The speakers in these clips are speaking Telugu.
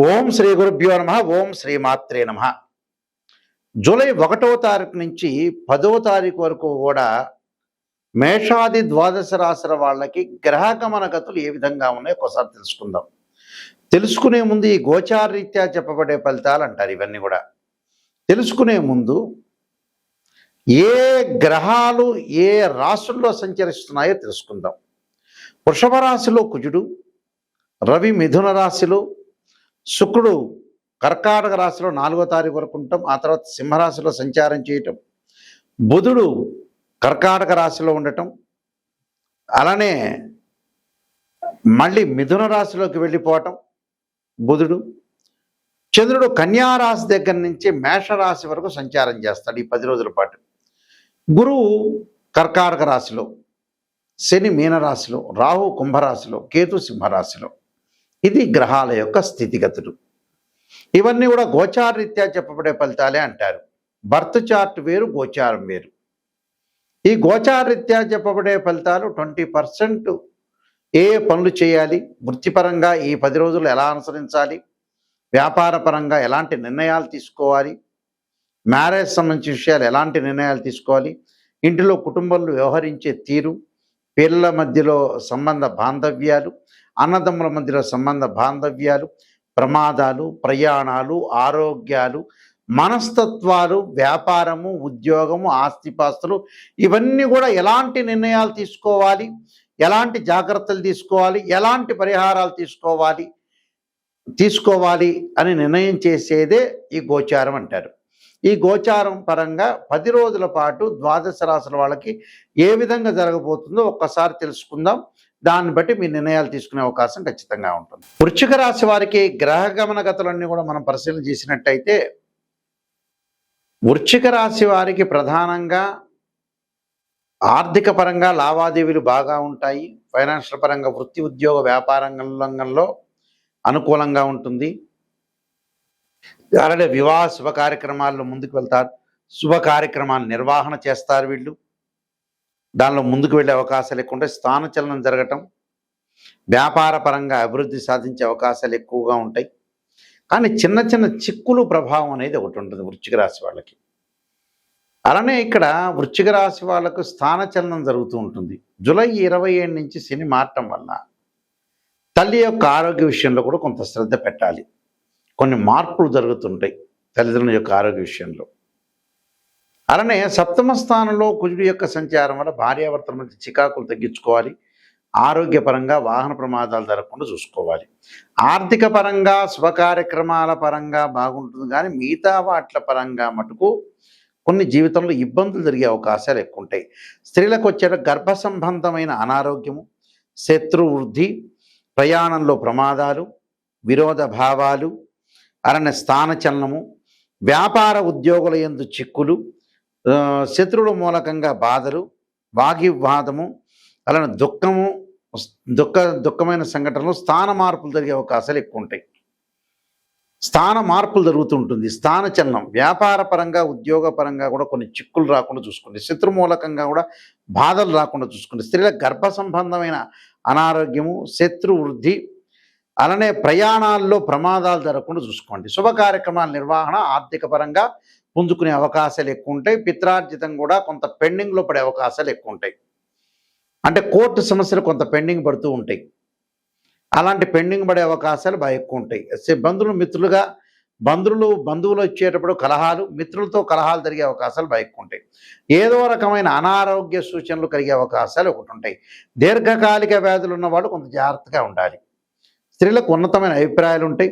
ఓం శ్రీ గురుభ్యో నమ. ఓం శ్రీ మాత్రే నమ. జూలై 1వ తారీఖు నుంచి 10వ తారీఖు వరకు కూడా మేషాది ద్వాదశ రాశుల వాళ్ళకి గ్రహగమన గతులు ఏ విధంగా ఉన్నాయో ఒకసారి తెలుసుకుందాం. తెలుసుకునే ముందు ఈ గోచారరీత్యా చెప్పబడే ఫలితాలు అంటారు. ఇవన్నీ కూడా తెలుసుకునే ముందు ఏ గ్రహాలు ఏ రాశుల్లో సంచరిస్తున్నాయో తెలుసుకుందాం. వృషభ రాశిలో కుజుడు, రవి మిథున రాశిలో, శుక్రుడు కర్కాటక రాశిలో 4వ తారీఖు వరకు ఉంటాం. ఆ తర్వాత సింహరాశిలో సంచారం చేయటం, బుధుడు కర్కాటక రాశిలో ఉండటం, అలానే మళ్ళీ మిథున రాశిలోకి వెళ్ళిపోవటం బుధుడు. చంద్రుడు కన్యా రాశి దగ్గర నుంచి మేషరాశి వరకు సంచారం చేస్తాడు ఈ 10 రోజుల పాటు. గురువు కర్కాటక రాశిలో, శని మీనరాశిలో, రాహు కుంభరాశిలో, కేతు సింహరాశిలో. ఇది గ్రహాల యొక్క స్థితిగతులు. ఇవన్నీ కూడా గోచారరీత్యా చెప్పబడే ఫలితాలే అంటారు. బర్త్ చార్ట్ వేరు, గోచారం వేరు. ఈ గోచారరీత్యా చెప్పబడే ఫలితాలు 20% ఏ పనులు చేయాలి, వృత్తిపరంగా ఈ 10 రోజులు ఎలా అనుసరించాలి, వ్యాపార పరంగా ఎలాంటి నిర్ణయాలు తీసుకోవాలి, మ్యారేజ్ సంబంధించిన విషయాలు ఎలాంటి నిర్ణయాలు తీసుకోవాలి, ఇంటిలో కుటుంబంలో వ్యవహరించే తీరు, పిల్లల మధ్యలో సంబంధ బాంధవ్యాలు, అన్నదమ్ముల మధ్యలో సంబంధ బాంధవ్యాలు, ప్రమాదాలు, ప్రయాణాలు, ఆరోగ్యాలు, మనస్తత్వాలు, వ్యాపారము, ఉద్యోగము, ఆస్తిపాస్తులు, ఇవన్నీ కూడా ఎలాంటి నిర్ణయాలు తీసుకోవాలి, ఎలాంటి జాగ్రత్తలు తీసుకోవాలి, ఎలాంటి పరిహారాలు తీసుకోవాలి అని నిర్ణయం చేసేదే ఈ గోచారం అంటారు. ఈ గోచారం పరంగా 10 రోజుల పాటు ద్వాదశ రాశుల వాళ్ళకి ఏ విధంగా జరగబోతుందో ఒక్కసారి తెలుసుకుందాం. దాన్ని బట్టి మీ నిర్ణయాలు తీసుకునే అవకాశం ఖచ్చితంగా ఉంటుంది. వృశ్చిక రాశి వారికి గ్రహగమన గతులన్నీ కూడా మనం పరిశీలన చేసినట్టయితే, వృశ్చిక రాశి వారికి ప్రధానంగా ఆర్థిక పరంగా లావాదేవీలు బాగా ఉంటాయి. ఫైనాన్షియల్ పరంగా వృత్తి ఉద్యోగ వ్యాపార రంగంలో అనుకూలంగా ఉంటుంది. అలాగే వివాహ శుభ కార్యక్రమాల్లో ముందుకు వెళ్తారు. శుభ కార్యక్రమాలు నిర్వహణ చేస్తారు వీళ్ళు. దానిలో ముందుకు వెళ్ళే అవకాశాలు ఎక్కువ ఉంటాయి. స్థానచలనం జరగటం, వ్యాపార పరంగా అభివృద్ధి సాధించే అవకాశాలు ఎక్కువగా ఉంటాయి. కానీ చిన్న చిన్న చిక్కులు ప్రభావం అనేది ఒకటి ఉంటుంది వృశ్చిక రాశి వాళ్ళకి. అలానే ఇక్కడ వృశ్చిక రాశి వాళ్ళకు స్థానచలనం జరుగుతూ ఉంటుంది. జూలై 27 నుంచి శని మారటం వల్ల తల్లి యొక్క ఆరోగ్య విషయంలో కూడా కొంత శ్రద్ధ పెట్టాలి. కొన్ని మార్పులు జరుగుతుంటాయి తల్లిదండ్రుల యొక్క ఆరోగ్య విషయంలో. అలానే 7వ స్థానంలో కుజుడు యొక్క సంచారం వల్ల భార్యాభర్తల మధ్య చికాకులు తగ్గించుకోవాలి. ఆరోగ్యపరంగా వాహన ప్రమాదాలు జరగకుండా చూసుకోవాలి. ఆర్థిక పరంగా శుభ కార్యక్రమాల పరంగా బాగుంటుంది, కానీ మిగతా వాట్ల పరంగా మటుకు కొన్ని జీవితంలో ఇబ్బందులు జరిగే అవకాశాలు ఎక్కువ ఉంటాయి. స్త్రీలకు వచ్చే గర్భ సంబంధమైన అనారోగ్యము, శత్రు వృద్ధి, ప్రయాణంలో ప్రమాదాలు, విరోధ భావాలు, అలానే స్థానచలనము, వ్యాపార ఉద్యోగుల యందు చిక్కులు, శత్రువుల మూలకంగా బాధలు, వాగ్వివాదము, అలానే దుఃఖమైన సంఘటనలు, స్థాన మార్పులు జరిగే అవకాశాలు ఎక్కువ ఉంటాయి. స్థాన మార్పులు జరుగుతుంటుంది. స్థానచలనం వ్యాపార పరంగా ఉద్యోగ పరంగా కూడా కొన్ని చిక్కులు రాకుండా చూసుకోండి. శత్రు మూలకంగా కూడా బాధలు రాకుండా చూసుకోండి. స్త్రీల గర్భ సంబంధమైన అనారోగ్యము, శత్రు వృద్ధి, అలానే ప్రయాణాల్లో ప్రమాదాలు జరగకుండా చూసుకోండి. శుభ కార్యక్రమాల నిర్వహణ ఆర్థిక పరంగా పుంజుకునే అవకాశాలు ఎక్కువ ఉంటాయి. పిత్రార్జితం కూడా కొంత పెండింగ్లో పడే అవకాశాలు ఎక్కువ ఉంటాయి. అంటే కోర్టు సమస్యలు కొంత పెండింగ్ పడుతూ ఉంటాయి. అలాంటి పెండింగ్ పడే అవకాశాలు బాగా ఎక్కువ ఉంటాయి. బంధువులు వచ్చేటప్పుడు కలహాలు, మిత్రులతో కలహాలు జరిగే అవకాశాలు బాగా ఎక్కువ ఉంటాయి. ఏదో రకమైన అనారోగ్య సూచనలు కలిగే అవకాశాలు ఒకటి ఉంటాయి. దీర్ఘకాలిక వ్యాధులు ఉన్నవాళ్ళు కొంత జాగ్రత్తగా ఉండాలి. స్త్రీలకు ఉన్నతమైన అభిప్రాయాలు ఉంటాయి.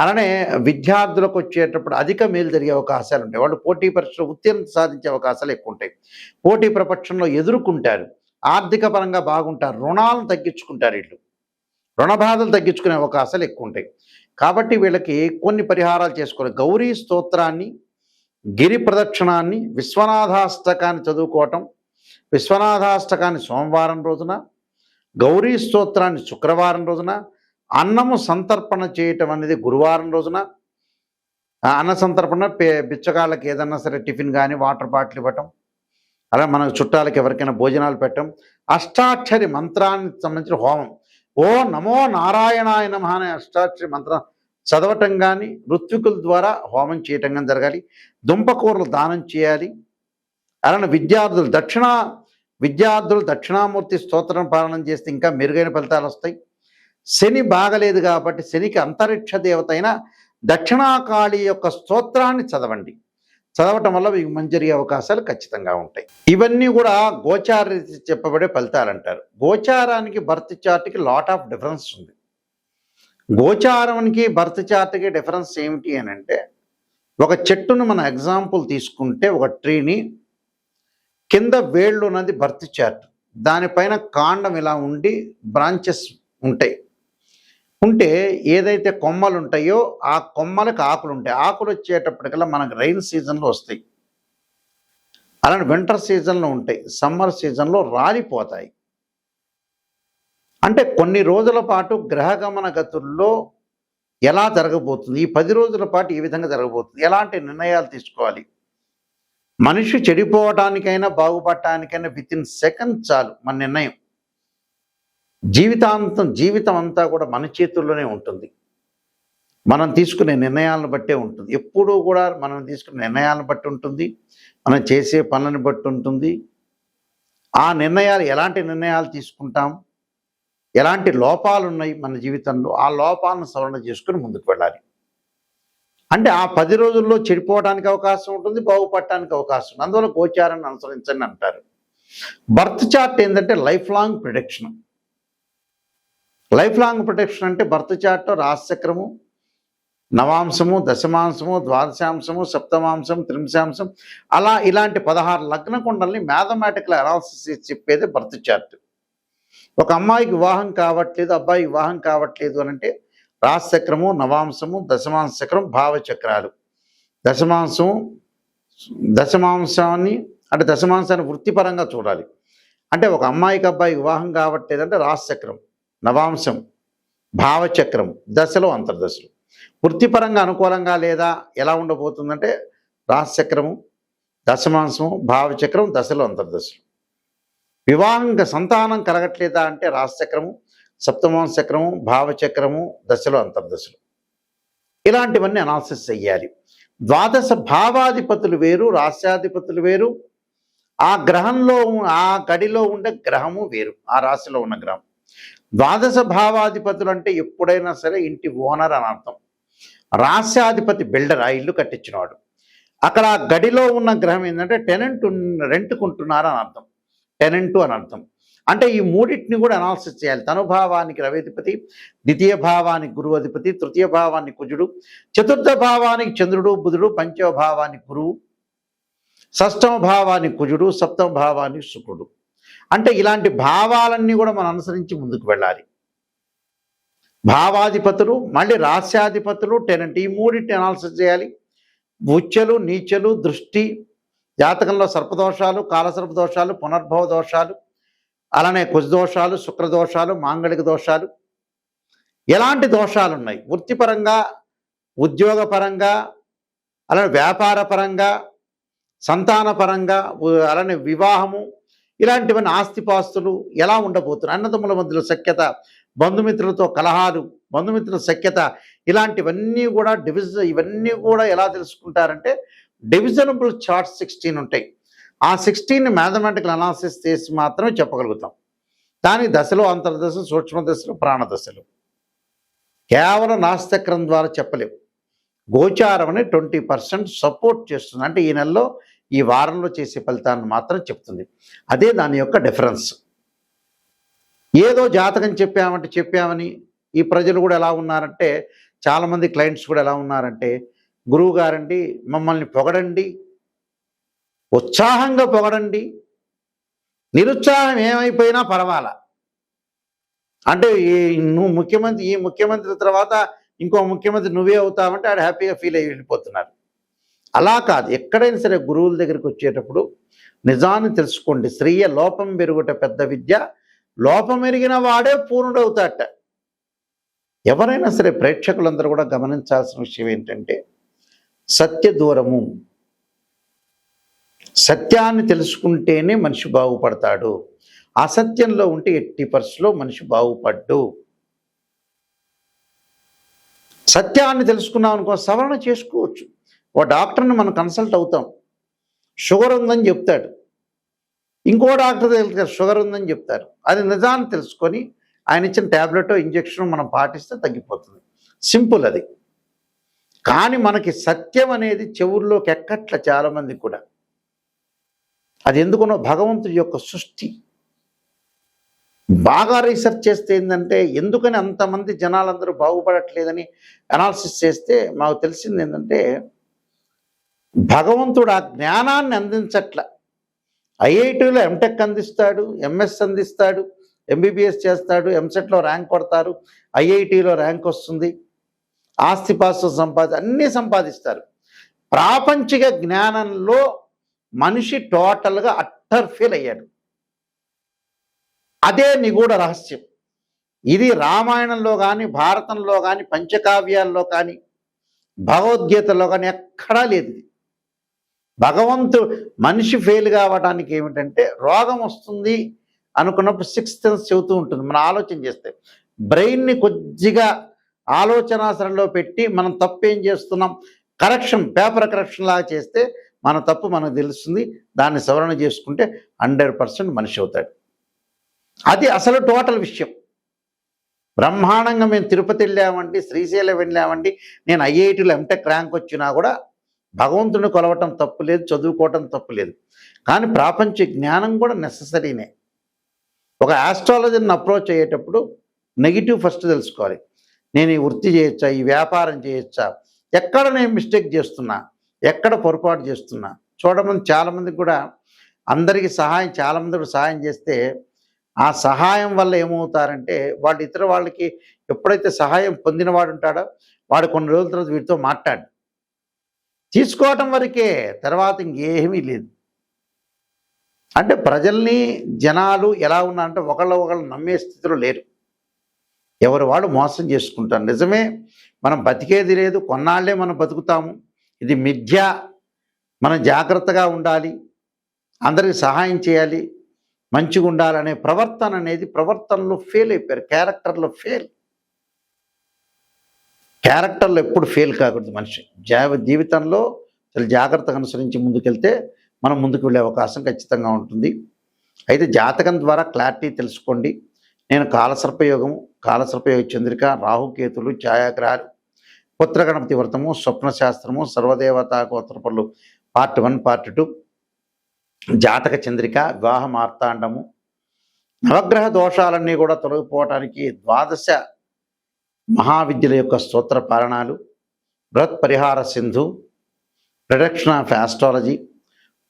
అలానే విద్యార్థులకు వచ్చేటప్పుడు అధిక మేలు జరిగే అవకాశాలు ఉంటాయి. వాళ్ళు పోటీ పరీక్షలో ఉత్తీర్ణత సాధించే అవకాశాలు ఎక్కువ ఉంటాయి. పోటీ ప్రపంచంలో ఎదుర్కొంటారు. ఆర్థిక పరంగా బాగుంటారు. రుణాలను తగ్గించుకుంటారు. వీళ్ళు రుణ బాధలు తగ్గించుకునే అవకాశాలు ఎక్కువ ఉంటాయి. కాబట్టి వీళ్ళకి కొన్ని పరిహారాలు చేసుకోవాలి. గౌరీ స్తోత్రాన్ని, గిరి ప్రదక్షిణాన్ని, విశ్వనాథాష్టకాన్ని చదువుకోవటం, విశ్వనాథాష్టకాన్ని సోమవారం రోజున, గౌరీ స్తోత్రాన్ని శుక్రవారం రోజున, అన్నము సంతర్పణ చేయటం అనేది గురువారం రోజున, అన్న సంతర్పణ బిచ్చగాళ్ళకి ఏదన్నా సరే టిఫిన్ కానీ వాటర్ బాటిల్ ఇవ్వటం, అలా మన చుట్టాలకి ఎవరికైనా భోజనాలు పెట్టడం, అష్టాక్షరి మంత్రానికి సంబంధించిన హోమం ఓ నమో నారాయణాయ నమః అనే అష్టాక్షరి మంత్రం చదవటం కానీ, ఋత్వికుల ద్వారా హోమం చేయటం కానీ జరగాలి. దుంపకూరలు దానం చేయాలి. అలానే విద్యార్థులు దక్షిణామూర్తి స్తోత్రం పాలనం చేస్తే ఇంకా మెరుగైన ఫలితాలు వస్తాయి. శని బాగలేదు కాబట్టి శనికి అంతరిక్ష దేవత అయిన దక్షిణాకాళి యొక్క స్తోత్రాన్ని చదవండి. చదవటం వల్ల మీకు మంచి జరిగే అవకాశాలు ఖచ్చితంగా ఉంటాయి. ఇవన్నీ కూడా గోచార రీతి చెప్పబడే ఫలితాలు అంటారు. గోచారానికి బర్త్ చార్ట్కి లాట్ ఆఫ్ డిఫరెన్స్ ఉంది. గోచారానికి బర్త్ చార్ట్కి డిఫరెన్స్ ఏమిటి అని అంటే, ఒక చెట్టును మన ఎగ్జాంపుల్ తీసుకుంటే, ఒక ట్రీని కింద వేళ్ళు ఉన్నది బర్త్ చార్ట్, దానిపైన కాండం ఇలా ఉండి బ్రాంచెస్ ఉంటాయి. ఉంటే ఏదైతే కొమ్మలు ఉంటాయో ఆ కొమ్మలకు ఆకులు ఉంటాయి. ఆకులు వచ్చేటప్పటికల్లా మనకు రైన్ సీజన్లో వస్తాయి, అలానే వింటర్ సీజన్లో ఉంటాయి, సమ్మర్ సీజన్లో రాలిపోతాయి. అంటే కొన్ని రోజుల పాటు గ్రహగమన గతుల్లో ఎలా జరగబోతుంది, ఈ 10 రోజుల పాటు ఈ విధంగా జరగబోతుంది, ఎలాంటి నిర్ణయాలు తీసుకోవాలి, మనిషి చెడిపోవటానికైనా బాగుపడటానికైనా వితిన్ సెకండ్ చాలు మన నిర్ణయం. జీవితం అంతా కూడా మన చేతుల్లోనే ఉంటుంది. మనం తీసుకునే నిర్ణయాలను బట్టే ఉంటుంది. ఎప్పుడూ కూడా మనం తీసుకునే నిర్ణయాలను బట్టి ఉంటుంది, మనం చేసే పనులను బట్టి ఉంటుంది. ఆ నిర్ణయాలు ఎలాంటి నిర్ణయాలు తీసుకుంటాం, ఎలాంటి లోపాలు ఉన్నాయి మన జీవితంలో, ఆ లోపాలను సవరణ చేసుకుని ముందుకు వెళ్ళాలి. అంటే ఆ 10 రోజుల్లో చెడిపోవడానికి అవకాశం ఉంటుంది, బాగుపడటానికి అవకాశం ఉంది. అందువల్ల గోచారాన్ని అనుసరించండి అంటారు. బర్త్ చార్ట్ ఏంటంటే life long protection. Life long protection అంటే బర్త్ చార్ట్లో రాశిచక్రము, నవాంశము, దశమాంశము, ద్వాదశాంశము, సప్తమాంశం, త్రింశాంశం, అలా ఇలాంటి 16 లగ్న కుండల్ని మ్యాథమెటికల్ అనాలిసిస్ చెప్పేది బర్త్ చార్ట్. ఒక అమ్మాయికి వివాహం కావట్లేదు, అబ్బాయికి వివాహం కావట్లేదు అని అంటే రాశిచక్రము, నవాంశము, దశమాంశ చక్రం, భావచక్రాలు. దశమాంశాన్ని అంటే దశమాంశాన్ని వృత్తిపరంగా చూడాలి. అంటే ఒక అమ్మాయికి అబ్బాయికి వివాహం కావట్లేదంటే రాశిచక్రం, నవాంశం, భావచక్రం, దశలో అంతర్దశలు. వృత్తిపరంగా అనుకూలంగా లేదా ఎలా ఉండబోతుందంటే రాశిచక్రము, దశమాంశము, భావచక్రం, దశలో అంతర్దశలు. వివాహంగా సంతానం కలగట్లేదా అంటే రాశిచక్రము, సప్తమాంశ చక్రము, భావచక్రము, దశలో అంతర్దశలు. ఇలాంటివన్నీ అనాలిసిస్ చెయ్యాలి. ద్వాదశ భావాధిపతులు వేరు, రాశ్యాధిపతులు వేరు. ఆ గ్రహంలో ఆ గడిలో ఉండే గ్రహము వేరు, ఆ రాశిలో ఉన్న గ్రహం. ద్వాదశ భావాధిపతులు అంటే ఎప్పుడైనా సరే ఇంటి ఓనర్ అని అర్థం. రాశ్యాధిపతి బిల్డర్, ఆ ఇల్లు కట్టించినవాడు. అక్కడ ఆ గడిలో ఉన్న గ్రహం ఏంటంటే రెంట్కుంటున్నారు అని అర్థం, టెనెంటు అని అర్థం. అంటే ఈ మూడింటిని కూడా అనాలిసిస్ చేయాలి. తనుభావానికి రవేధిపతి, ద్వితీయ భావానికి గురువు అధిపతి, తృతీయ భావానికి కుజుడు, చతుర్థ భావానికి చంద్రుడు బుధుడు, పంచమ భావానికి గురువు, షష్టమ భావానికి కుజుడు, సప్తమ భావానికి శుక్రుడు. అంటే ఇలాంటి భావాలన్నీ కూడా మనం అనుసరించి ముందుకు వెళ్ళాలి. భావాధిపతులు, మళ్ళీ రాస్యాధిపతులు, టెనెంట్, ఈ మూడింటిని అనాలిసిస్ చేయాలి. ఉచ్చలు, నీచలు, దృష్టి, జాతకంలో సర్పదోషాలు, కాలసర్ప దోషాలు, పునర్భవ దోషాలు, అలానే కుజదోషాలు, శుక్రదోషాలు, మాంగళిక దోషాలు, ఎలాంటి దోషాలు ఉన్నాయి వృత్తిపరంగా, ఉద్యోగపరంగా, అలానే వ్యాపారపరంగా, సంతానపరంగా, అలానే వివాహము, ఇలాంటివన్నీ ఆస్తిపాస్తులు ఎలా ఉండబోతున్నాయి, అన్నదమ్ముల మధ్యలో సఖ్యత, బంధుమిత్రులతో కలహాలు, బంధుమిత్రుల సఖ్యత, ఇలాంటివన్నీ కూడా ఇవన్నీ కూడా ఎలా తెలుసుకుంటారంటే డివిజనబుల్ చార్ట్స్ 16 ఉంటాయి. ఆ 16ని మ్యాథమెటికల్ అనాలిసిస్ చేసి మాత్రమే చెప్పగలుగుతాం. దానికి దశలో అంతర్దశ, సూక్ష్మ దశలు, ప్రాణదశలు కేవలం రాశిచక్రం ద్వారా చెప్పలేము. గోచారం అని 20% సపోర్ట్ చేస్తుంది. అంటే ఈ నెలలో ఈ వారంలో చేసే ఫలితాన్ని మాత్రం చెప్తుంది. అదే దాని యొక్క డిఫరెన్స్. ఏదో జాతకం చెప్పామని ఈ ప్రజలు కూడా ఎలా ఉన్నారంటే, చాలామంది క్లయింట్స్ కూడా ఎలా ఉన్నారంటే, గురువు గారండి మమ్మల్ని పొగడండి, ఉత్సాహంగా పొగడండి, నిరుత్సాహం ఏమైపోయినా పర్వాలా, అంటే ఈ ముఖ్యమంత్రి తర్వాత ఇంకో ముఖ్యమంత్రి నువ్వే అవుతావంటే ఆడు హ్యాపీగా ఫీల్ అయ్యి వెళ్ళిపోతున్నారు. అలా కాదు. ఎక్కడైనా సరే గురువుల దగ్గరికి వచ్చేటప్పుడు నిజాన్ని తెలుసుకోండి. శ్రీయ లోపం పెరుగుట పెద్ద విద్య, లోపం ఎరిగిన వాడే పూర్ణుడవుతాట. ఎవరైనా సరే ప్రేక్షకులందరూ కూడా గమనించాల్సిన విషయం ఏంటంటే, సత్య దూరము. సత్యాన్ని తెలుసుకుంటేనే మనిషి బాగుపడతాడు. అసత్యంలో ఉంటే ఎట్టి పరిస్థితిలో మనిషి బాగుపడ్డు. సత్యాన్ని తెలుసుకున్నాం అనుకో, సవరణ చేసుకోవచ్చు. ఓ డాక్టర్ని మనం కన్సల్ట్ అవుతాం, షుగర్ ఉందని చెప్తాడు. ఇంకో డాక్టర్ దగ్గర షుగర్ ఉందని చెప్తారు. అది నిజాన్ని తెలుసుకొని ఆయన ఇచ్చిన ట్యాబ్లెట్ ఇంజెక్షన్ మనం పాటిస్తే తగ్గిపోతుంది. సింపుల్ అది. కానీ మనకి సత్యం అనేది చెవుల్లోకి ఎక్కట్ల చాలామంది కూడా. అది ఎందుకునో భగవంతుడి యొక్క సృష్టి. బాగా రీసెర్చ్ చేస్తే ఏంటంటే ఎందుకని అంతమంది జనాలందరూ బాగుపడట్లేదని అనాలిసిస్ చేస్తే మాకు తెలిసింది ఏంటంటే భగవంతుడు ఆ జ్ఞానాన్ని అందించట్ల. ఐఐటీలో ఎంటెక్ అందిస్తాడు, ఎంఎస్ అందిస్తాడు, ఎంబీబీఎస్ చేస్తాడు, ఎంసెట్లో ర్యాంక్ కొడతారు, ఐఐటీలో ర్యాంక్ వస్తుంది, ఆస్తిపాస్తు అన్నీ సంపాదిస్తారు. ప్రాపంచిక జ్ఞానంలో మనిషి టోటల్గా అట్టర్ ఫెయిల్ అయ్యాడు. అదే నిగూఢ రహస్యం. ఇది రామాయణంలో కానీ, భారతంలో కానీ, పంచకావ్యాల్లో కానీ, భగవద్గీతలో కానీ ఎక్కడా లేదు. మనిషి ఫెయిల్ కావడానికి ఏమిటంటే రోగం వస్తుంది అనుకున్నప్పుడు సిక్స్త్ సెన్స్ చెబుతూ ఉంటుంది. మనం ఆలోచన చేస్తే బ్రెయిన్ని కొద్దిగా ఆలోచనాసరంలో పెట్టి మనం తప్పు ఏం చేస్తున్నాం, పేపర్ కరెక్షన్ లాగా చేస్తే మన తప్పు మనకు తెలుస్తుంది. దాన్ని సవరణ చేసుకుంటే 100% మనిషి అవుతాడు. అది అసలు టోటల్ విషయం. బ్రహ్మాండంగా మేము తిరుపతి వెళ్ళామండి, శ్రీశైలం వెళ్ళామండి, నేను ఐఐటీలో ఎంటెక్ ర్యాంక్ వచ్చినా కూడా భగవంతుని కొలవటం తప్పు లేదు, చదువుకోవటం తప్పు లేదు. కానీ ప్రాపంచిక జ్ఞానం కూడా నెససరీనే. ఒక ఆస్ట్రాలజర్ని అప్రోచ్ అయ్యేటప్పుడు నెగిటివ్ ఫస్ట్ తెలుసుకోవాలి. నేను ఈ వృత్తి చేయొచ్చా, ఈ వ్యాపారం చేయొచ్చా, ఎక్కడ నేను మిస్టేక్ చేస్తున్నా, ఎక్కడ పొరపాటు చేస్తున్నా చూడమని. చాలామందికి కూడా అందరికీ చాలామంది కూడా సహాయం చేస్తే ఆ సహాయం వల్ల ఏమవుతారంటే వాళ్ళు ఇతర వాళ్ళకి ఎప్పుడైతే సహాయం పొందినవాడు ఉంటాడో వాడు కొన్ని రోజుల తర్వాత వీటితో మాట్లాడు, తీసుకోవటం వరకే, తర్వాత ఇంకేమీ లేదు. అంటే ప్రజల్ని జనాలు ఎలా ఉన్నారంటే ఒకళ్ళు నమ్మే స్థితిలో లేరు. ఎవరు వాడు మోసం చేసుకుంటారు. నిజమే, మనం బతికేది లేదు, కొన్నాళ్లే మనం బతుకుతాము, ఇది మిథ్య, మనం జాగ్రత్తగా ఉండాలి, అందరికీ సహాయం చేయాలి, మంచిగా ఉండాలనే ప్రవర్తన అనేది ప్రవర్తనలో ఫెయిల్ అయిపోయారు. క్యారెక్టర్లో ఎప్పుడు ఫెయిల్ కాకూడదు మనిషి. జీవితంలో చాలా జాగ్రత్తగా అనుసరించి ముందుకెళ్తే మనం ముందుకు వెళ్ళే అవకాశం ఖచ్చితంగా ఉంటుంది. అయితే జాతకం ద్వారా క్లారిటీ తెలుసుకోండి. నేను కాలసర్పయోగము, కాలసర్పయోగ చంద్రిక, రాహుకేతులు, ఛాయాగ్రహాలు, పుత్రగణపతి వ్రతము, స్వప్నశాస్త్రము, సర్వదేవతా గోత్రపరులు పార్ట్ 1, పార్ట్ 2, జాతక చంద్రిక, వివాహ మార్తాండము, నవగ్రహ దోషాలన్నీ కూడా తొలగిపోవటానికి 12 మహావిద్యల యొక్క స్తోత్ర పారణాలు, బృహత్ పరిహార Sindhu, production of astrology,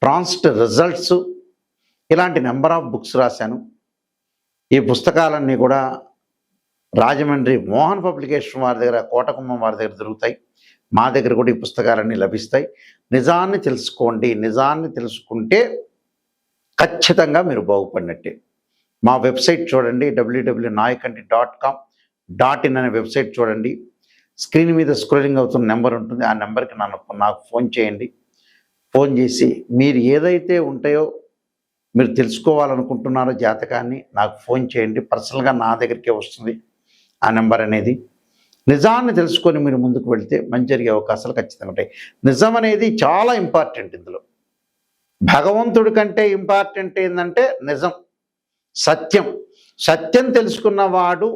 transit results, ఇలాంటి నెంబర్ ఆఫ్ బుక్స్ రాశాను. ఈ పుస్తకాలన్నీ కూడా రాజమండ్రి మోహన్ పబ్లికేషన్ వారి దగ్గర, కోటకుమ్మం వారి దగ్గర దొరుకుతాయి. మా దగ్గర కూడా ఈ పుస్తకాలన్నీ లభిస్తాయి. నిజాన్ని తెలుసుకోండి. నిజాన్ని తెలుసుకుంటే ఖచ్చితంగా మీరు బాగుపడినట్టే. మా వెబ్సైట్ చూడండి, www.nayakanti.com.in అనే వెబ్సైట్ చూడండి. స్క్రీన్ మీద స్క్రోలింగ్ అవుతున్న నెంబర్ ఉంటుంది, ఆ నెంబర్కి నాకు ఫోన్ చేయండి. ఫోన్ చేసి మీరు ఏదైతే ఉంటాయో మీరు తెలుసుకోవాలనుకుంటున్నారో జాతకాన్ని నాకు ఫోన్ చేయండి. పర్సనల్గా నా దగ్గరికే వస్తుంది ఆ నెంబర్ అనేది. నిజాన్ని తెలుసుకొని మీరు ముందుకు వెళితే మంచి జరిగే అవకాశాలు ఖచ్చితంగా ఉంటాయి. నిజం అనేది చాలా ఇంపార్టెంట్. ఇందులో భగవంతుడి కంటే ఇంపార్టెంట్ ఏంటంటే నిజం, సత్యం తెలుసుకున్నవాడు,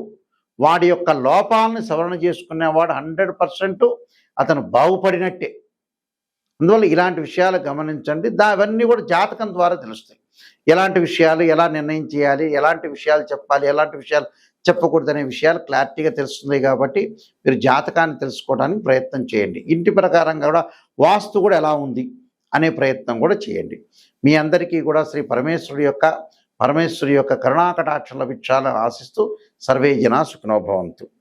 వాడి యొక్క లోపాలను సవరణ చేసుకునేవాడు 100% అతను బాగుపడినట్టే. అందువల్ల ఇలాంటి విషయాలు గమనించండి. అవన్నీ కూడా జాతకం ద్వారా తెలుస్తాయి. ఎలాంటి విషయాలు ఎలా నిర్ణయం చేయాలి, ఎలాంటి విషయాలు చెప్పాలి, ఎలాంటి విషయాలు చెప్పకూడదనే విషయాలు క్లారిటీగా తెలుస్తుంది. కాబట్టి మీరు జాతకాన్ని తెలుసుకోవడానికి ప్రయత్నం చేయండి. ఇంటి ప్రకారంగా కూడా వాస్తు కూడా ఎలా ఉంది అనే ప్రయత్నం కూడా చేయండి. మీ అందరికీ కూడా శ్రీ పరమేశ్వరి యొక్క కరుణాకటాక్ష లభించాలని ఆశిస్తూ సర్వే జనా సుఖినో భవంతు.